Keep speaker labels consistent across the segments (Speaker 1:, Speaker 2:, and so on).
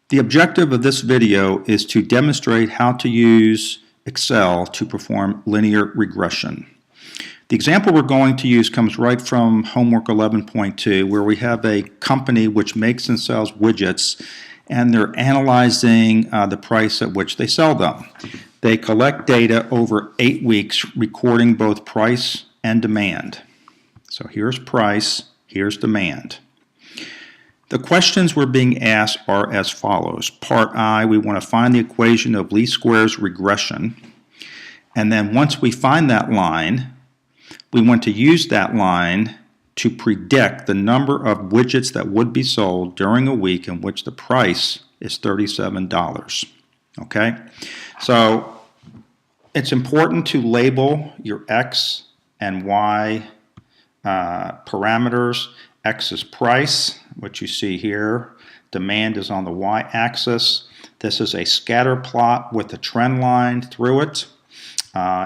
Speaker 1: The objective of this video is to demonstrate how to use Excel to perform linear regression. The example we're going to use comes right from homework 11.2, where we have a company which makes and sells widgets, and they're analyzing the price at which they sell them. They collect data over 8 weeks, recording both price and demand. So here's price, here's demand. The questions we're being asked are as follows. Part I, we want to find the equation of least squares regression. And then once we find that line, we want to use that line to predict the number of widgets that would be sold during a week in which the price is $37. Okay? So it's important to label your X and Y parameters. X is price, which you see here. Demand is on the y-axis. This is a scatter plot with a trend line through it.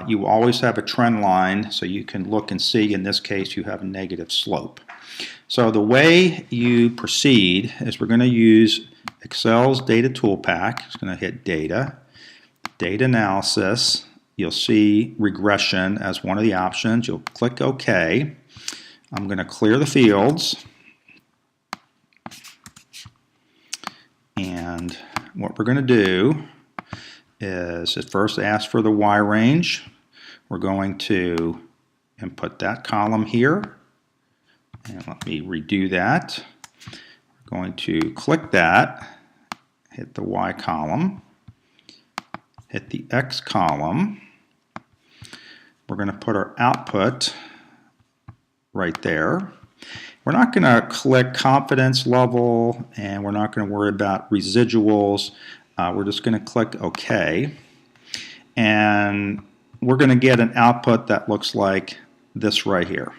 Speaker 1: You always have a trend line, so you can look and see, in this case, you have a negative slope. So the way you proceed is we're going to use Excel's data tool pack. It's going to hit data, data analysis. You'll see regression as one of the options. You'll click OK. I'm going to clear the fields, and what we're going to do is at first ask for the Y range. We're going to input that column here, and let me redo that. We're going to click that, hit the Y column, hit the X column. We're going to put our output right there. We're not going to click confidence level, and we're not going to worry about residuals. We're just going to click OK, and we're going to get an output that looks like this right here.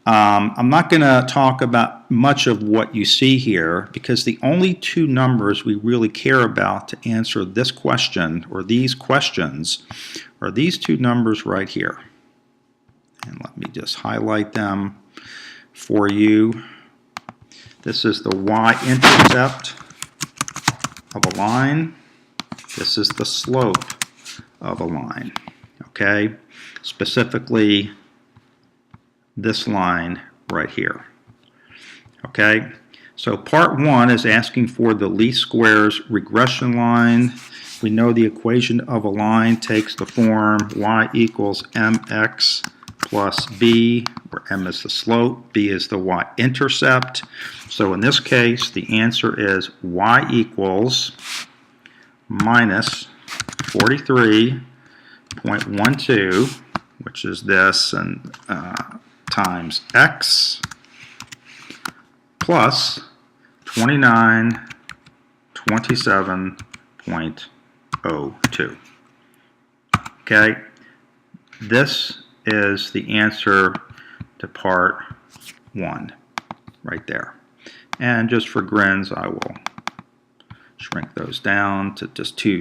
Speaker 1: I'm not going to talk about much of what you see here, because the only two numbers we really care about to answer this question or these questions are these two numbers right here. And let me just highlight them for you. This is the y-intercept of a line. This is the slope of a line. Okay? Specifically, this line right here. Okay? So part one is asking for the least squares regression line. We know the equation of a line takes the form y equals mx plus b, where m is the slope, b is the y-intercept. So in this case, the answer is y equals minus 43.12, which is this, and times x, plus 2927.02. Okay, this is the answer to part one right there. And just for grins, I will shrink those down to just two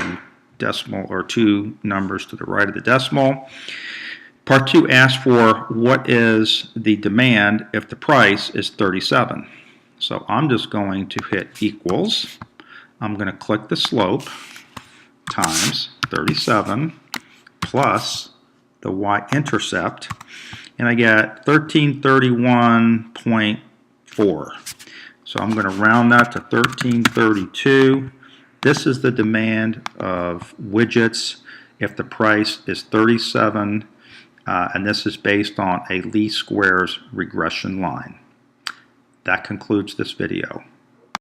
Speaker 1: numbers to the right of the decimal. Part two asks for what is the demand if the price is 37. So I'm just going to hit equals. I'm going to click the slope times 37 plus the y-intercept, and I get 1331.4. So I'm going to round that to 1332. This is the demand of widgets if the price is 37, and this is based on a least squares regression line. That concludes this video.